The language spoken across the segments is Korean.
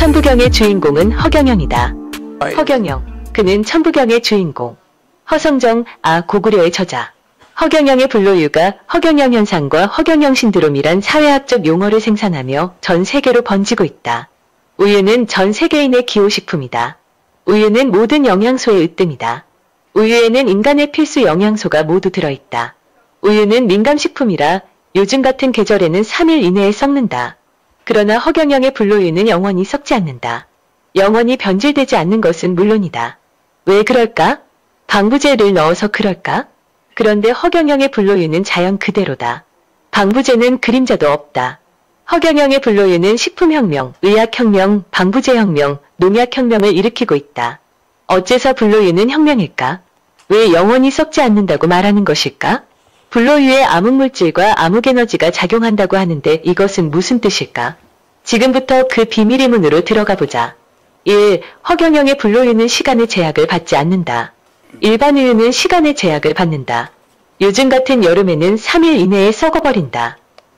천부경의 주인공은 허경영이다. 허경영, 그는 천부경의 주인공. 허성정, 고구려의 저자. 허경영의 불로유가 허경영 현상과 허경영 신드롬이란 사회학적 용어를 생산하며 전 세계로 번지고 있다. 우유는 전 세계인의 기호식품이다. 우유는 모든 영양소의 으뜸이다. 우유에는 인간의 필수 영양소가 모두 들어있다. 우유는 민감식품이라 요즘 같은 계절에는 3일 이내에 썩는다. 그러나 허경영의 불로유는 영원히 썩지 않는다. 영원히 변질되지 않는 것은 물론이다. 왜 그럴까? 방부제를 넣어서 그럴까? 그런데 허경영의 불로유는 자연 그대로다. 방부제는 그림자도 없다. 허경영의 불로유는 식품혁명, 의학혁명, 방부제혁명, 농약혁명을 일으키고 있다. 어째서 불로유는 혁명일까? 왜 영원히 썩지 않는다고 말하는 것일까? 불로유에 암흑물질과 암흑에너지가 작용한다고 하는데 이것은 무슨 뜻일까? 지금부터 그 비밀의 문으로 들어가 보자. 1. 허경영의 불로유는 시간의 제약을 받지 않는다. 일반 우유는 시간의 제약을 받는다. 요즘 같은 여름에는 3일 이내에 썩어버린다.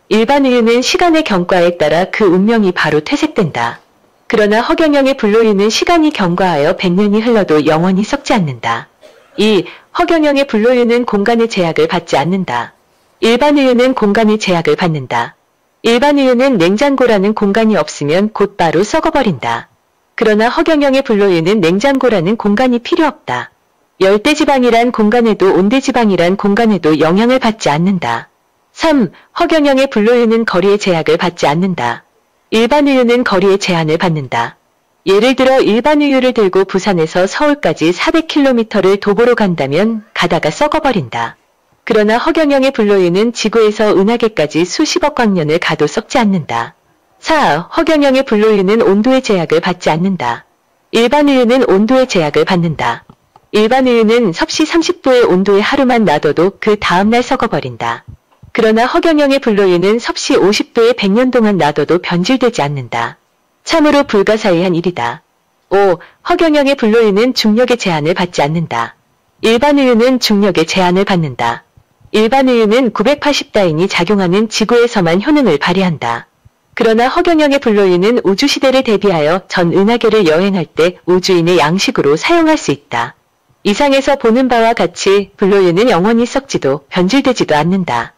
일반 우유는 시간의 경과에 따라 그 운명이 바로 퇴색된다. 그러나 허경영의 불로유는 시간이 경과하여 100년이 흘러도 영원히 썩지 않는다. 2. 허경영의 불로유는 공간의 제약을 받지 않는다. 일반 우유는 공간의 제약을 받는다. 일반 우유는 냉장고라는 공간이 없으면 곧바로 썩어버린다. 그러나 허경영의 불로유는 냉장고라는 공간이 필요 없다. 열대지방이란 공간에도 온대지방이란 공간에도 영향을 받지 않는다. 3. 허경영의 불로유는 거리의 제약을 받지 않는다. 일반 우유는 거리의 제한을 받는다. 예를 들어 일반 우유를 들고 부산에서 서울까지 400km를 도보로 간다면 가다가 썩어버린다. 그러나 허경영의 불로유는 지구에서 은하계까지 수십억 광년을 가도 썩지 않는다. 4. 허경영의 불로유는 온도의 제약을 받지 않는다. 일반 우유는 온도의 제약을 받는다. 일반 우유는 섭씨 30도의 온도에 하루만 놔둬도 그 다음날 썩어버린다. 그러나 허경영의 불로유는 섭씨 50도에 100년 동안 놔둬도 변질되지 않는다. 참으로 불가사의한 일이다. 5. 허경영의 불로유는 중력의 제한을 받지 않는다. 일반 우유는 중력의 제한을 받는다. 일반 우유는 980다인이 작용하는 지구에서만 효능을 발휘한다. 그러나 허경영의 불로유는 우주시대를 대비하여 전 은하계를 여행할 때 우주인의 양식으로 사용할 수 있다. 이상에서 보는 바와 같이 불로유는 영원히 썩지도 변질되지도 않는다.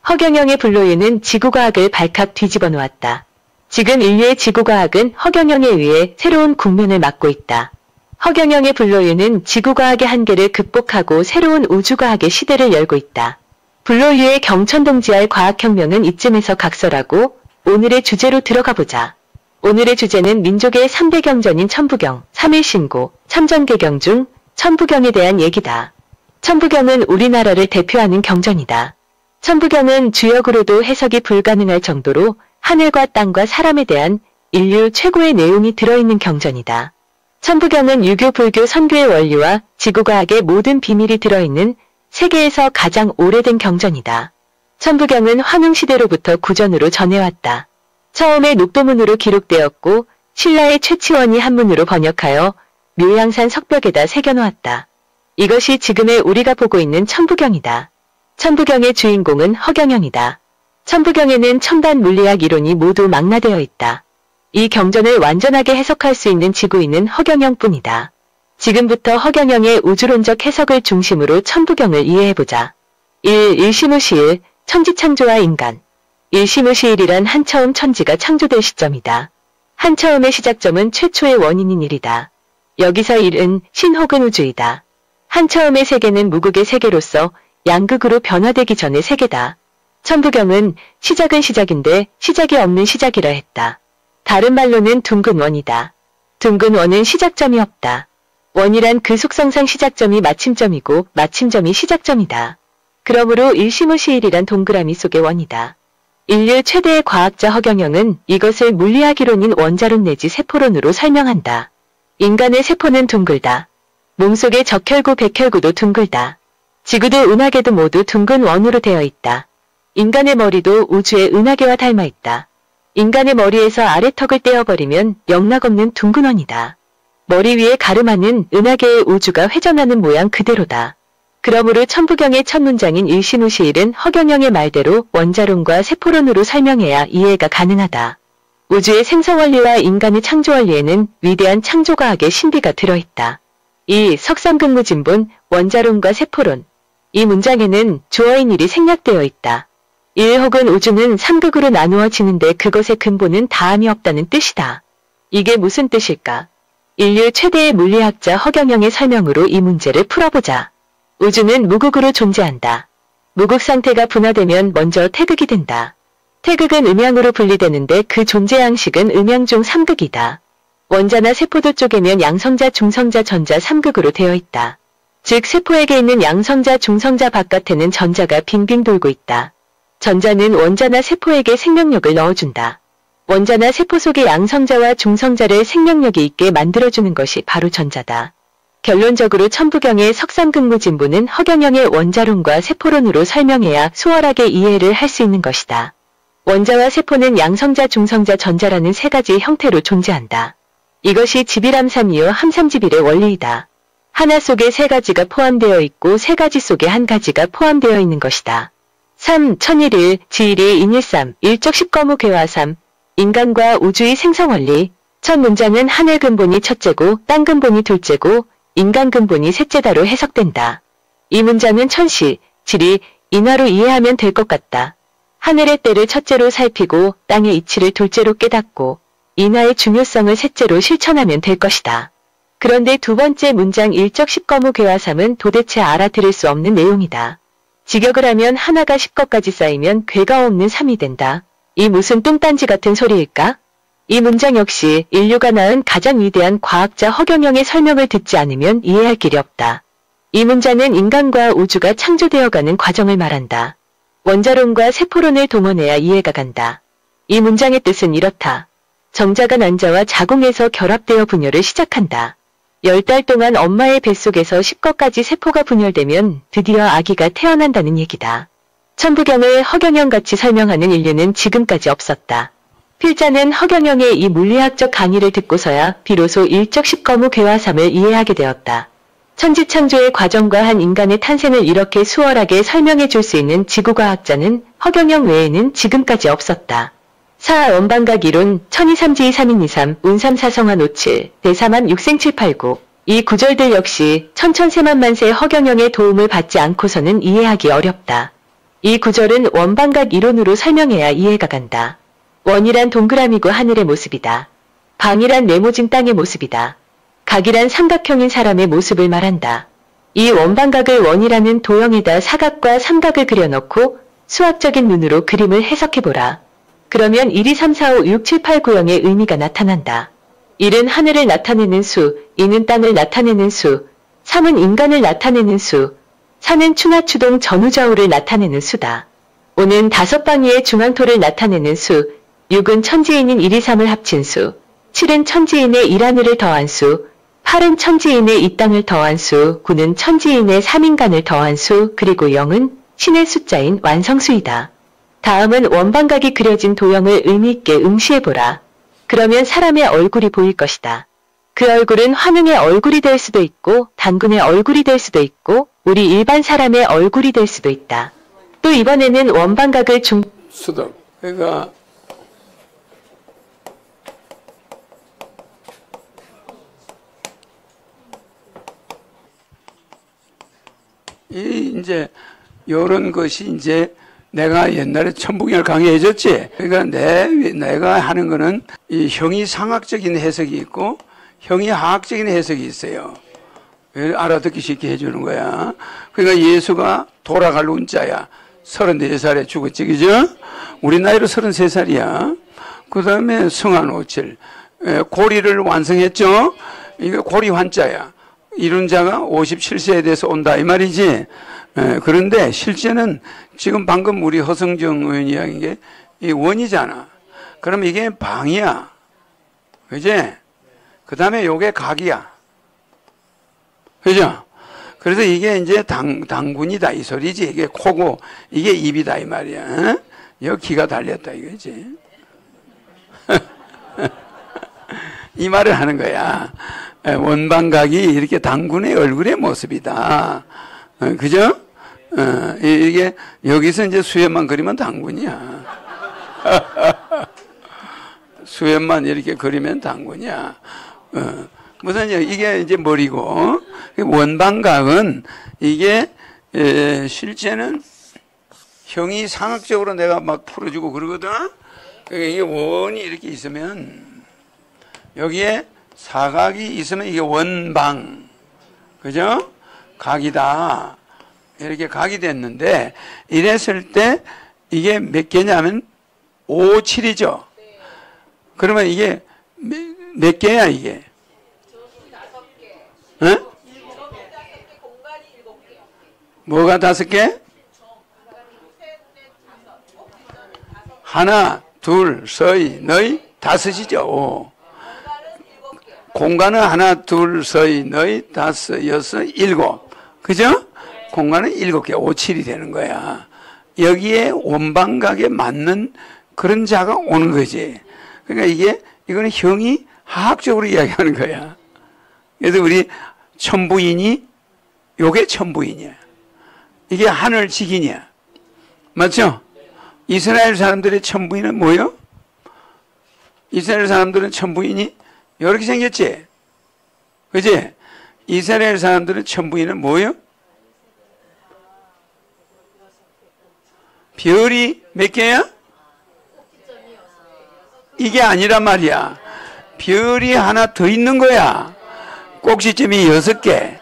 허경영의 불로유는 지구과학을 발칵 뒤집어 놓았다. 지금 인류의 지구과학은 허경영에 의해 새로운 국면을 맞고 있다. 허경영의 불로유는 지구과학의 한계를 극복하고 새로운 우주과학의 시대를 열고 있다. 불로유의 경천동지할 과학혁명은 이쯤에서 각설하고 오늘의 주제로 들어가 보자. 오늘의 주제는 민족의 3대 경전인 천부경, 3일신고, 참전개경 중 천부경에 대한 얘기다. 천부경은 우리나라를 대표하는 경전이다. 천부경은 주역으로도 해석이 불가능할 정도로 하늘과 땅과 사람에 대한 인류 최고의 내용이 들어있는 경전이다. 천부경은 유교, 불교, 선교의 원리와 지구과학의 모든 비밀이 들어있는 세계에서 가장 오래된 경전이다. 천부경은 환웅시대로부터 구전으로 전해왔다. 처음에 녹도문으로 기록되었고 신라의 최치원이 한문으로 번역하여 묘양산 석벽에다 새겨놓았다. 이것이 지금의 우리가 보고 있는 천부경이다. 천부경의 주인공은 허경영이다. 천부경에는 첨단 물리학 이론이 모두 망라되어 있다. 이 경전을 완전하게 해석할 수 있는 지구인은 허경영뿐이다. 지금부터 허경영의 우주론적 해석을 중심으로 천부경을 이해해보자. 1. 일시무시일, 천지창조와 인간. 일시무시일이란 한처음 천지가 창조될 시점이다. 한처음의 시작점은 최초의 원인인 일이다. 여기서 일은 신 혹은 우주이다. 한처음의 세계는 무극의 세계로서 양극으로 변화되기 전의 세계다. 천부경은 시작은 시작인데 시작이 없는 시작이라 했다. 다른 말로는 둥근 원이다. 둥근 원은 시작점이 없다. 원이란 그 속성상 시작점이 마침점이고 마침점이 시작점이다. 그러므로 일시무시일이란 동그라미 속의 원이다. 인류 최대의 과학자 허경영은 이것을 물리학 이론인 원자론 내지 세포론으로 설명한다. 인간의 세포는 둥글다. 몸속의 적혈구, 백혈구도 둥글다. 지구도 은하계도 모두 둥근 원으로 되어 있다. 인간의 머리도 우주의 은하계와 닮아 있다. 인간의 머리에서 아래턱을 떼어버리면 영락없는 둥근 원이다. 머리 위에 가름하는 은하계의 우주가 회전하는 모양 그대로다. 그러므로 천부경의 첫 문장인 일시무시일은 허경영의 말대로 원자론과 세포론으로 설명해야 이해가 가능하다. 우주의 생성원리와 인간의 창조원리에는 위대한 창조과학의 신비가 들어있다. 2. 석삼근무진본, 원자론과 세포론. 이 문장에는 주어인 1이 생략되어 있다. 1 혹은 우주는 3극으로 나누어지는데 그것의 근본은 다함이 없다는 뜻이다. 이게 무슨 뜻일까? 인류 최대의 물리학자 허경영의 설명으로 이 문제를 풀어보자. 우주는 무극으로 존재한다. 무극 상태가 분화되면 먼저 태극이 된다. 태극은 음양으로 분리되는데 그 존재 양식은 음양 중 3극이다. 원자나 세포도 쪼개면 양성자, 중성자, 전자 3극으로 되어 있다. 즉 세포에게 있는 양성자, 중성자 바깥에는 전자가 빙빙 돌고 있다. 전자는 원자나 세포에게 생명력을 넣어준다. 원자나 세포 속의 양성자와 중성자를 생명력이 있게 만들어주는 것이 바로 전자다. 결론적으로 천부경의 석삼근무진본은 허경영의 원자론과 세포론으로 설명해야 수월하게 이해를 할 수 있는 것이다. 원자와 세포는 양성자, 중성자, 전자라는 세 가지 형태로 존재한다. 이것이 지비람삼이요 함삼지빌의 원리이다. 하나 속에 세 가지가 포함되어 있고 세 가지 속에 한 가지가 포함되어 있는 것이다. 3. 천일일, 지일이 인일삼, 일적 십거무 괴화삼. 인간과 우주의 생성원리. 첫 문장은 하늘 근본이 첫째고 땅 근본이 둘째고 인간 근본이 셋째다로 해석된다. 이 문장은 천시, 지리, 인하로 이해하면 될 것 같다. 하늘의 때를 첫째로 살피고 땅의 이치를 둘째로 깨닫고 인하의 중요성을 셋째로 실천하면 될 것이다. 그런데 두 번째 문장 일적 십거무 괴화삼은 도대체 알아들을 수 없는 내용이다. 직역을 하면 하나가 10거까지 쌓이면 괴가 없는 3이 된다. 이 무슨 뚱딴지 같은 소리일까? 이 문장 역시 인류가 낳은 가장 위대한 과학자 허경영의 설명을 듣지 않으면 이해할 길이 없다. 이 문장은 인간과 우주가 창조되어가는 과정을 말한다. 원자론과 세포론을 동원해야 이해가 간다. 이 문장의 뜻은 이렇다. 정자가 난자와 자궁에서 결합되어 분열을 시작한다. 10달 동안 엄마의 뱃속에서 10거까지 세포가 분열되면 드디어 아기가 태어난다는 얘기다. 천부경을 허경영같이 설명하는 인류는 지금까지 없었다. 필자는 허경영의 이 물리학적 강의를 듣고서야 비로소 일적 십거무 괴화삼을 이해하게 되었다. 천지창조의 과정과 한 인간의 탄생을 이렇게 수월하게 설명해 줄 수 있는 지구과학자는 허경영 외에는 지금까지 없었다. 4. 원반각 이론, 천이삼지이 3인이삼, 운삼사성한 57, 대사만 6생789. 이 구절들 역시 천천세만만세 허경영의 도움을 받지 않고서는 이해하기 어렵다. 이 구절은 원반각 이론으로 설명해야 이해가 간다. 원이란 동그라미고 하늘의 모습이다. 방이란 네모진 땅의 모습이다. 각이란 삼각형인 사람의 모습을 말한다. 이 원반각을 원이라는 도형에다 사각과 삼각을 그려넣고 수학적인 눈으로 그림을 해석해보라. 그러면 1, 2, 3, 4, 5, 6, 7, 8, 9형의 의미가 나타난다. 1은 하늘을 나타내는 수, 2는 땅을 나타내는 수, 3은 인간을 나타내는 수, 4는 추나추동 전후좌우를 나타내는 수다. 5는 다섯 방위의 중앙토를 나타내는 수, 6은 천지인인 1, 2, 3을 합친 수, 7은 천지인의 1하늘을 더한 수, 8은 천지인의 이 땅을 더한 수, 9는 천지인의 3인간을 더한 수, 그리고 0은 신의 숫자인 완성수이다. 다음은 원반각이 그려진 도형을 의미있게 응시해보라. 그러면 사람의 얼굴이 보일 것이다. 그 얼굴은 환웅의 얼굴이 될 수도 있고 단군의 얼굴이 될 수도 있고 우리 일반 사람의 얼굴이 될 수도 있다. 또 이번에는 원반각을 수덕. 그러니까 이제 요런 것이 이제 내가 옛날에 천부경을 강의해줬지. 그러니까 내가 하는 거는 이 형이상학적인 해석이 있고 형이하학적인 해석이 있어요. 알아듣기 쉽게 해주는 거야. 그러니까 예수가 돌아갈 운자야. 34살에 죽었지, 그죠? 우리 나이로 33살이야. 그 다음에 성한오칠. 고리를 완성했죠? 이거 고리 환자야. 이룬 자가 57세에 돼서 온다, 이 말이지. 그런데 실제는 지금 방금 우리 허성정 의원이 이야기한 게 이 원이잖아. 그럼 이게 방이야. 그지? 그 다음에 요게 각이야. 그죠? 그래서 이게 이제 당군이다 이 소리지. 이게 코고 이게 입이다 이 말이야. 여기 기가 달렸다 이거지. 이 말을 하는 거야. 원방각이 이렇게 당군의 얼굴의 모습이다. 그죠? 이게 여기서 이제 수염만 그리면 당군이야. 수염만 이렇게 그리면 당구냐. 무슨 이게 이제 머리고 원방각은 이게 실제는 형이 상학적으로 내가 막 풀어주고 그러거든. 그러니까 이게 원이 이렇게 있으면 여기에 사각이 있으면 이게 원방, 그죠? 각이다. 이렇게 각이 됐는데 이랬을 때 이게 몇 개냐면 5, 7이죠. 그러면 이게 몇 개야 이게? 응? 뭐가 5개? 하나, 둘, 서이, 너희, 5이죠. 공간은 하나, 둘, 서이, 너희, 5, 6, 7. 그죠? 공간은 7개, 5, 7이 되는 거야. 여기에 원방각에 맞는 그런 자가 오는 거지. 그러니까 이거는 형이 화학적으로 이야기하는 거야. 그래서 우리 천부인이, 요게 천부인이야. 이게 하늘 직인이야. 맞죠? 이스라엘 사람들의 천부인은 뭐예요? 이스라엘 사람들은 천부인이 이렇게 생겼지? 그지? 이스라엘 사람들은 천부인은 뭐예요? 별이 몇 개야? 이게 아니란 말이야. 별이 하나 더 있는 거야. 꼭지점이 6개.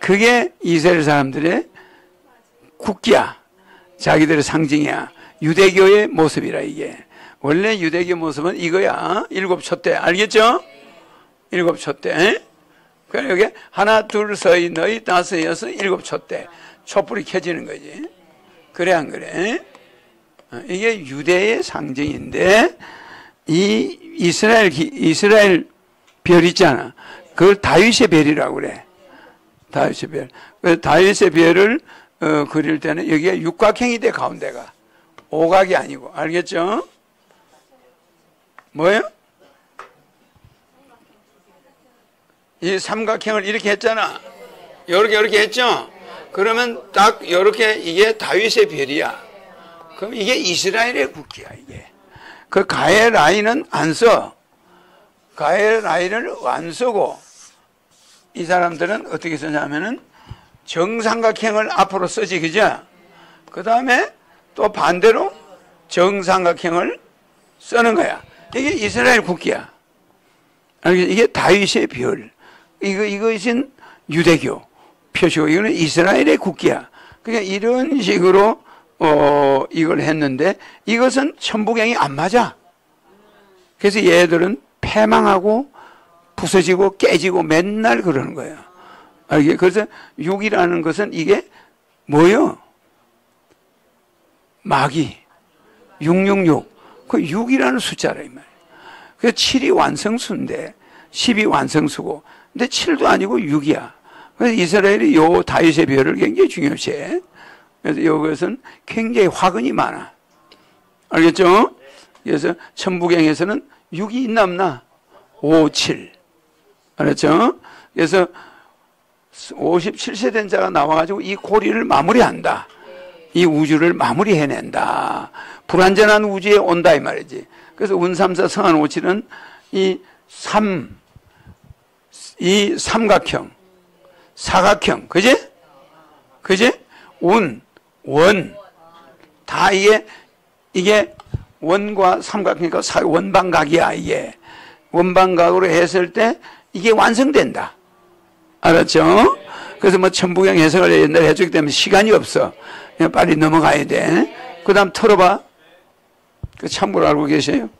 그게 이스라엘 사람들의 국기야. 자기들의 상징이야. 유대교의 모습이라 이게. 원래 유대교 모습은 이거야. 7촛대. 알겠죠? 7촛대. 그래 여기 하나, 둘, 서이, 너희, 5, 6, 7촛대. 촛불이 켜지는 거지. 그래 안 그래? 이게 유대의 상징인데 이 이스라엘 별 있잖아. 그걸 다윗의 별이라고 그래. 다윗의 별. 그래서 다윗의 별을 그릴 때는 여기가 육각형이 돼 가운데가. 오각이 아니고. 알겠죠? 뭐예요? 이 삼각형을 이렇게 했잖아. 이렇게 했죠? 그러면 딱 이렇게 이게 다윗의 별이야. 그럼 이게 이스라엘의 국기야, 이게. 그 가해 라인은 안 써. 가해 라인을 안 쓰고 이 사람들은 어떻게 쓰냐면은 정삼각형을 앞으로 쓰지, 그죠? 그 다음에 또 반대로 정삼각형을 쓰는 거야. 이게 이스라엘 국기야. 이게 다윗의 별. 이것은 유대교 표시고, 이거는 이스라엘의 국기야. 그러니까 이런 식으로, 이걸 했는데, 이것은 천부경이 안 맞아. 그래서 얘들은 패망하고, 부서지고, 깨지고, 맨날 그러는 거예요. 그래서 6이라는 것은 이게 뭐요? 마귀. 666. 그 6이라는 숫자라, 이 말이에요. 그래서 7이 완성수인데, 10이 완성수고, 근데 7도 아니고 6이야. 그래서 이스라엘이 요 다윗의 별을 굉장히 중요시해. 그래서 이것은 굉장히 화근이 많아. 알겠죠? 그래서 천부경에서는 6이 있나 없나? 5, 7. 알았죠? 그래서 57세 된 자가 나와가지고 이 고리를 마무리한다. 이 우주를 마무리해낸다. 불완전한 우주에 온다 이 말이지. 그래서 운삼사 성한 5, 7은 이 삼각형, 사각형, 그지? 그지? 원. 다 이게 원과 삼각형이니까 원방각이야, 이게. 원방각으로 했을 때 이게 완성된다. 알았죠? 그래서 뭐 천부경 해석을 옛날에 해주기 때문에 시간이 없어. 그냥 빨리 넘어가야 돼. 그 다음 털어봐. 그 참고로 알고 계세요?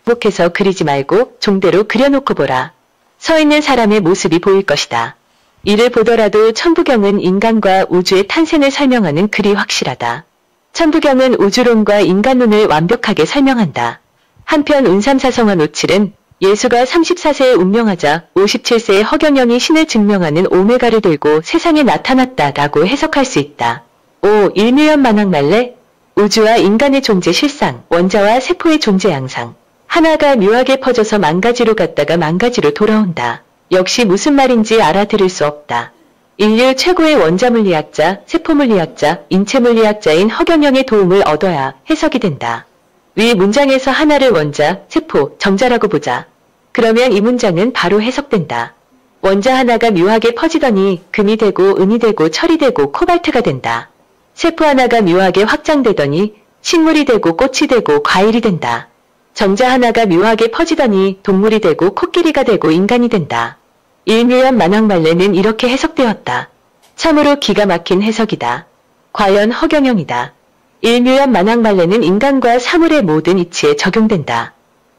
반복해서 그리지 말고 종대로 그려놓고 보라. 서 있는 사람의 모습이 보일 것이다. 이를 보더라도 천부경은 인간과 우주의 탄생을 설명하는 글이 확실하다. 천부경은 우주론과 인간론을 완벽하게 설명한다. 한편 운삼사성한 5.7은 예수가 34세에 운명하자 57세의 허경영이 신을 증명하는 오메가를 들고 세상에 나타났다라고 해석할 수 있다. 5. 일묘연만학말래 우주와 인간의 존재 실상, 원자와 세포의 존재 양상. 하나가 묘하게 퍼져서 만가지로 갔다가 만가지로 돌아온다. 역시 무슨 말인지 알아들을 수 없다. 인류 최고의 원자물리학자, 세포물리학자, 인체물리학자인 허경영의 도움을 얻어야 해석이 된다. 위 문장에서 하나를 원자, 세포, 정자라고 보자. 그러면 이 문장은 바로 해석된다. 원자 하나가 묘하게 퍼지더니 금이 되고 은이 되고 철이 되고 코발트가 된다. 세포 하나가 묘하게 확장되더니 식물이 되고 꽃이 되고 과일이 된다. 정자 하나가 묘하게 퍼지더니 동물이 되고 코끼리가 되고 인간이 된다. 일묘연 만왕말레는 이렇게 해석되었다. 참으로 기가 막힌 해석이다. 과연 허경영이다. 일묘연 만왕말레는 인간과 사물의 모든 이치에 적용된다.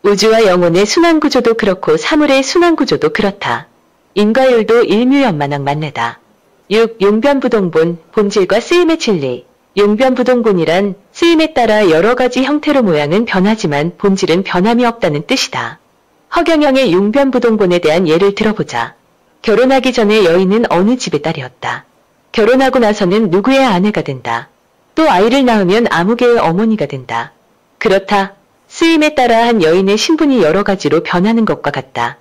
우주와 영혼의 순환구조도 그렇고 사물의 순환구조도 그렇다. 인과율도 일묘연 만왕만래다. 6. 용변부동본, 본질과 쓰임의 진리. 용변부동본이란 쓰임에 따라 여러 가지 형태로 모양은 변하지만 본질은 변함이 없다는 뜻이다. 허경영의 용변부동본에 대한 예를 들어보자. 결혼하기 전에 여인은 어느 집의 딸이었다. 결혼하고 나서는 누구의 아내가 된다. 또 아이를 낳으면 아무개의 어머니가 된다. 그렇다. 쓰임에 따라 한 여인의 신분이 여러 가지로 변하는 것과 같다.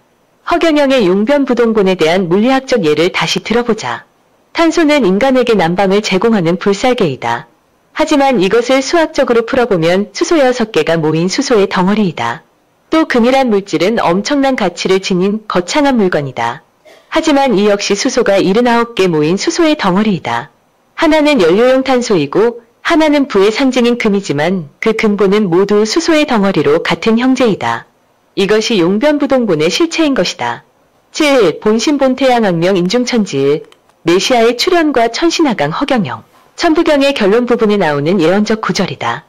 허경영의 용변부동본에 대한 물리학적 예를 다시 들어보자. 탄소는 인간에게 난방을 제공하는 불살개이다. 하지만 이것을 수학적으로 풀어보면 수소 6개가 모인 수소의 덩어리이다. 또 금이란 물질은 엄청난 가치를 지닌 거창한 물건이다. 하지만 이 역시 수소가 79개 모인 수소의 덩어리이다. 하나는 연료용 탄소이고 하나는 부의 상징인 금이지만 그 근본은 모두 수소의 덩어리로 같은 형제이다. 이것이 용변부동본의 실체인 것이다. 7. 본신본태양악명 인중천지일. 메시아의 출현과 천신하강 허경영. 천부경의 결론 부분에 나오는 예언적 구절이다.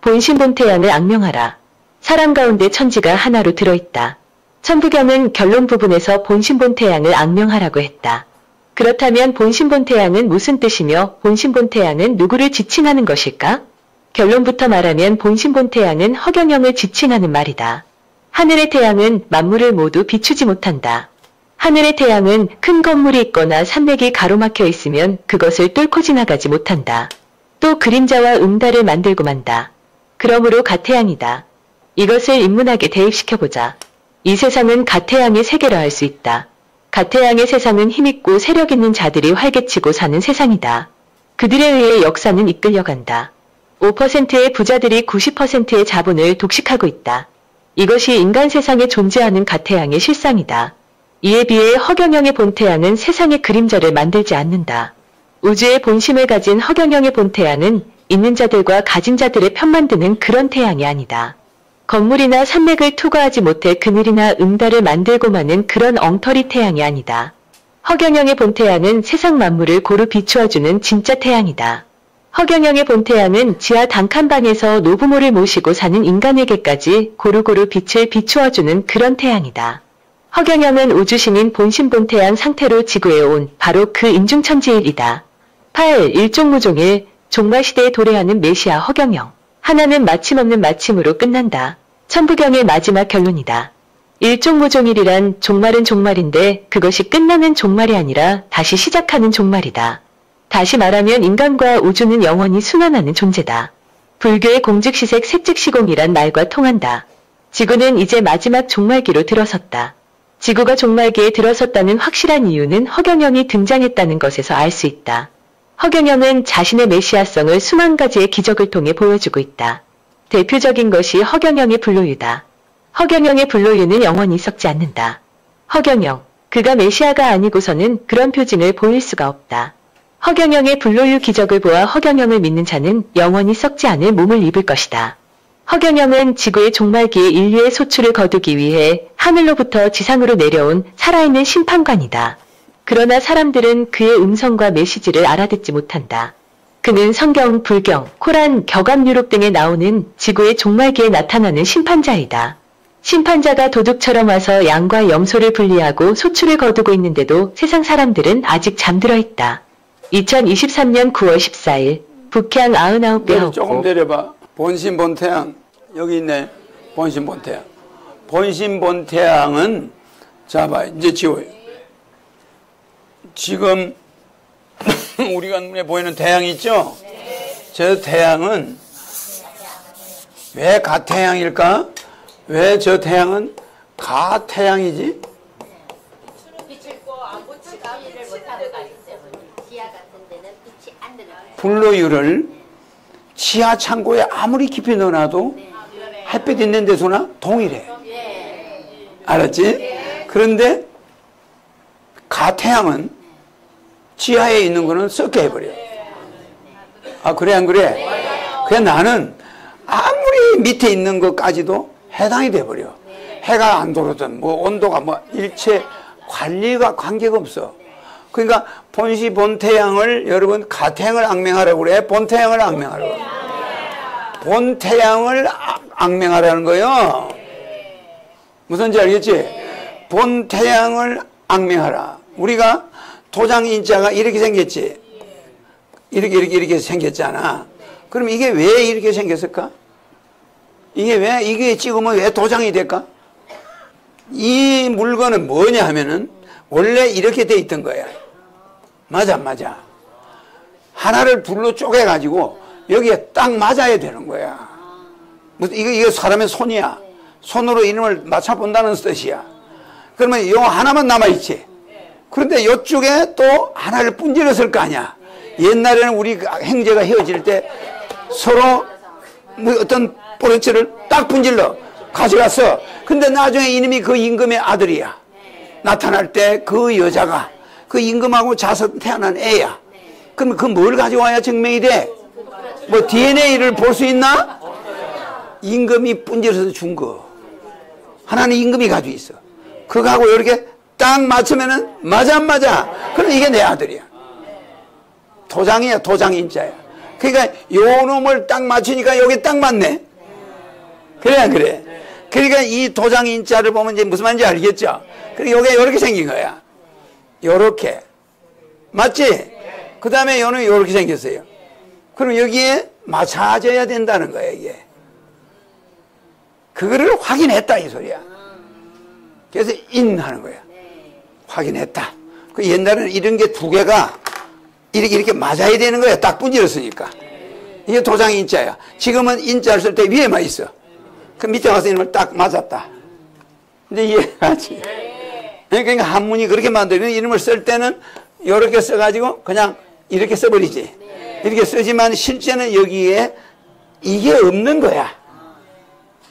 본신본태양을 악명하라. 사람 가운데 천지가 하나로 들어있다. 천부경은 결론 부분에서 본신본태양을 악명하라고 했다. 그렇다면 본신본태양은 무슨 뜻이며 본신본태양은 누구를 지칭하는 것일까? 결론부터 말하면 본신본태양은 허경영을 지칭하는 말이다. 하늘의 태양은 만물을 모두 비추지 못한다. 하늘의 태양은 큰 건물이 있거나 산맥이 가로막혀 있으면 그것을 뚫고 지나가지 못한다. 또 그림자와 음달을 만들고 만다. 그러므로 가태양이다. 이것을 인문학에 대입시켜보자. 이 세상은 가태양의 세계라 할 수 있다. 가태양의 세상은 힘있고 세력 있는 자들이 활개치고 사는 세상이다. 그들에 의해 역사는 이끌려간다. 5%의 부자들이 90%의 자본을 독식하고 있다. 이것이 인간 세상에 존재하는 가태양의 실상이다. 이에 비해 허경영의 본태양은 세상의 그림자를 만들지 않는다. 우주의 본심을 가진 허경영의 본태양은 있는 자들과 가진 자들의 편만 드는 그런 태양이 아니다. 건물이나 산맥을 투과하지 못해 그늘이나 음달을 만들고 마는 그런 엉터리 태양이 아니다. 허경영의 본태양은 세상 만물을 고루 비추어주는 진짜 태양이다. 허경영의 본태양은 지하 단칸방에서 노부모를 모시고 사는 인간에게까지 고루고루 빛을 비추어주는 그런 태양이다. 허경영은 우주신인 본신본태양 상태로 지구에 온 바로 그 인중천지일이다. 8. 일종무종일, 종말시대에 도래하는 메시아 허경영. 하나는 마침없는 마침으로 끝난다. 천부경의 마지막 결론이다. 일종무종일이란 종말은 종말인데 그것이 끝나는 종말이 아니라 다시 시작하는 종말이다. 다시 말하면 인간과 우주는 영원히 순환하는 존재다. 불교의 공즉시색 색즉시공이란 말과 통한다. 지구는 이제 마지막 종말기로 들어섰다. 지구가 종말기에 들어섰다는 확실한 이유는 허경영이 등장했다는 것에서 알 수 있다. 허경영은 자신의 메시아성을 수만 가지의 기적을 통해 보여주고 있다. 대표적인 것이 허경영의 불로유다. 허경영의 불로유는 영원히 썩지 않는다. 허경영, 그가 메시아가 아니고서는 그런 표징을 보일 수가 없다. 허경영의 불로유 기적을 보아 허경영을 믿는 자는 영원히 썩지 않을 몸을 입을 것이다. 허경영은 지구의 종말기에 인류의 소출을 거두기 위해 하늘로부터 지상으로 내려온 살아있는 심판관이다. 그러나 사람들은 그의 음성과 메시지를 알아듣지 못한다. 그는 성경, 불경, 코란, 격암유록 등에 나오는 지구의 종말기에 나타나는 심판자이다. 심판자가 도둑처럼 와서 양과 염소를 분리하고 소출을 거두고 있는데도 세상 사람들은 아직 잠들어 있다. 2023년 9월 14일 북향 99개 헛고 조금 내려봐. 본신본태양 여기 있네. 본신본태양. 본신본태양은 자 봐 이제 지워요. 지금 우리가 눈에 보이는 태양 있죠? 저 태양은 왜 가태양일까? 왜 저 태양은 가태양이지? 불로유를 지하 창고에 아무리 깊이 넣어놔도 햇빛 있는 데서나 동일해. 알았지? 그런데 가태양은 지하에 있는 거는 썩게 해버려. 아, 그래 안 그래? 그래, 나는 아무리 밑에 있는 것까지도 해당이 돼버려. 해가 안 들어오든 뭐 온도가 뭐 일체 관리가 관계가 없어. 그러니까 본시 본태양을 여러분 가태양을 악명하라고 그래. 본태양을 악명하라고. 본태양을 악명하라는 거예요. 무슨지 알겠지? 본태양을 악명하라. 우리가 도장인자가 이렇게 생겼지. 이렇게 생겼잖아. 그럼 이게 왜 이렇게 생겼을까? 이게 찍으면 왜 도장이 될까? 이 물건은 뭐냐 하면은 원래 이렇게 돼 있던 거야. 맞아. 하나를 둘로 쪼개가지고 여기에 딱 맞아야 되는 거야. 이거 사람의 손이야. 손으로 이름을 맞춰본다는 뜻이야. 그러면 요 하나만 남아있지. 그런데 요쪽에 또 하나를 분질렀을 거 아니야. 옛날에는 우리 형제가 헤어질 때 서로 뭐 어떤 포레츠를 딱 분질러 가져갔어. 근데 나중에 이놈이 그 임금의 아들이야. 나타날 때 그 여자가 그 임금하고 자서 태어난 애야. 그럼 그 뭘 가져와야 증명이 돼? 뭐 DNA를 볼 수 있나? 임금이 분질러서 준 거. 하나는 임금이 가지고 있어. 그거하고 이렇게 딱 맞추면은 맞아 안 맞아? 그럼 이게 내 아들이야. 도장이야, 도장인자야. 그러니까 요 놈을 딱 맞추니까 여기 딱 맞네. 그래 안 그래? 그러니까 이 도장인자를 보면 이제 무슨 말인지 알겠죠? 그리고 요게 요렇게 생긴 거야. 요렇게. 맞지? 그 다음에 요는 요렇게 생겼어요. 그럼 여기에 맞춰져야 된다는 거야, 이게. 그거를 확인했다, 이 소리야. 그래서 인하는 거야. 확인했다. 그 옛날에는 이런 게 두 개가 이렇게 맞아야 되는 거야. 딱 분질렀으니까. 이게 도장 인자야. 지금은 인자를 쓸 때 위에만 있어. 그 밑에 가서 이름을 딱 맞았다. 근데 이해하지? 그러니까 한문이 그렇게 만들면 이름을 쓸 때는 이렇게 써가지고 그냥 이렇게 써버리지. 이렇게 쓰지만 실제는 여기에 이게 없는 거야.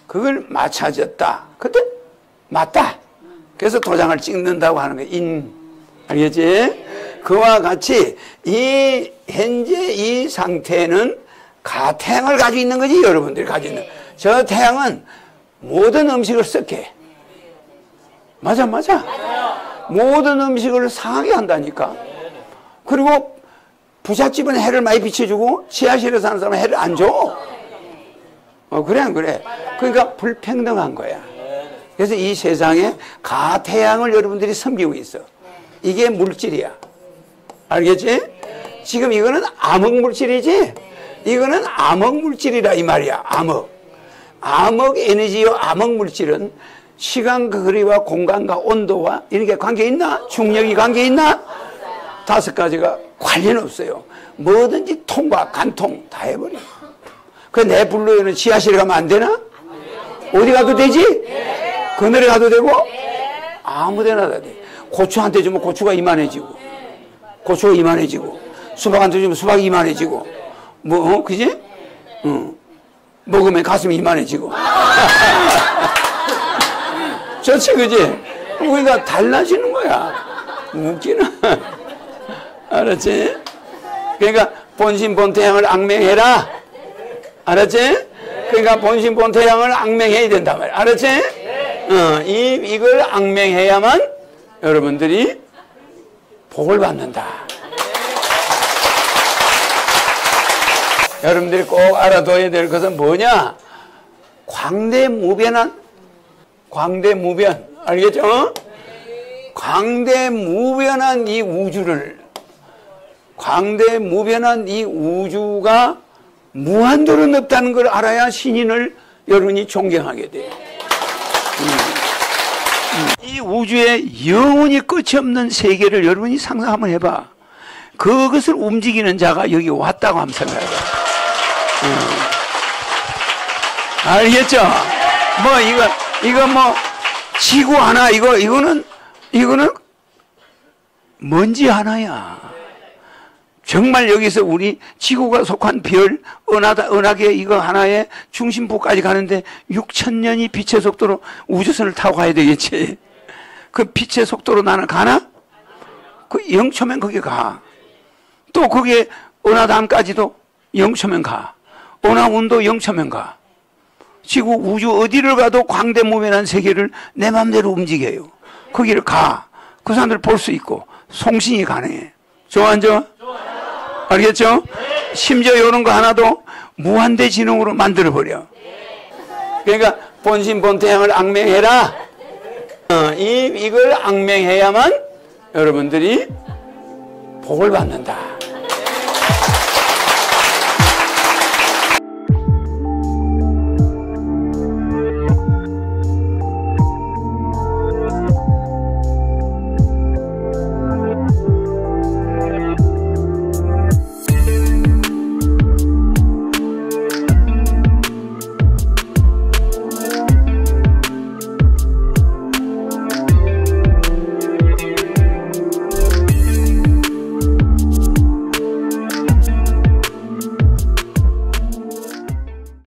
그걸 맞춰졌다. 그때 맞다. 그래서 도장을 찍는다고 하는 거야. 알겠지? 그와 같이 이 현재 이 상태는 가태양을 가지고 있는 거지. 여러분들이 가지고 있는. 저 태양은 모든 음식을 썩게 해. 맞아. 모든 음식을 상하게 한다니까. 그리고 부잣집은 해를 많이 비춰주고 지하실에 사는 사람은 해를 안 줘. 그래 안 그래? 그러니까 불평등한 거야. 그래서 이 세상에 가태양을 여러분들이 섬기고 있어. 이게 물질이야. 알겠지? 지금 이거는 암흑물질이지? 이거는 암흑물질이라 이 말이야. 암흑에너지요. 암흑물질은 시간과 거리와 공간과 온도와 이런 게 관계 있나? 중력이 관계 있나? 5가지가 관련 없어요. 뭐든지 통과, 간통 다 해버려. 그 내 불로에는 지하실에 가면 안 되나? 어디 가도 되지? 그늘에 가도 되고? 아무 데나 다 돼. 고추한테 주면 고추가 이만해지고, 수박한테 주면 수박이 이만해지고, 그지? 먹으면 가슴이 이만해지고. 좋지, 그지? 그러니까 달라지는 거야. 웃기나? 알았지? 그러니까 본신 본태양을 악명해라. 알았지? 그러니까 본신 본태양을 악명해야 된단 말이야. 알았지? 이걸 악명해야만 여러분들이 복을 받는다. 여러분들이 꼭 알아둬야 될 것은 뭐냐? 광대무변한 알겠죠? 광대무변한 이 우주가 무한도로 넓다는 걸 알아야 신인을 여러분이 존경하게 돼요. 이 우주에 영원히 끝이 없는 세계를 여러분이 상상 한번 해봐. 그것을 움직이는 자가 여기 왔다고 한번 생각해봐. 알겠죠? 이거 지구 하나, 이거는 먼지 하나야. 정말 여기서 우리 지구가 속한 별, 은하계 이거 하나의 중심부까지 가는데 6,000년이 빛의 속도로 우주선을 타고 가야 되겠지. 그 빛의 속도로 나는 가나? 그 0초면 거기 가. 또 거기에 은하담까지도 0초면 가. 은하운도 0초면 가. 지구 우주 어디를 가도 광대무변한 세계를 내 맘대로 움직여요. 거기를 가. 그 사람들 볼 수 있고 송신이 가능해. 좋아 안 좋아? 알겠죠? 심지어 이런 거 하나도 무한대 지능으로 만들어버려. 그러니까 본심본태양을 악맹해라. 이걸 악맹해야만 여러분들이 복을 받는다.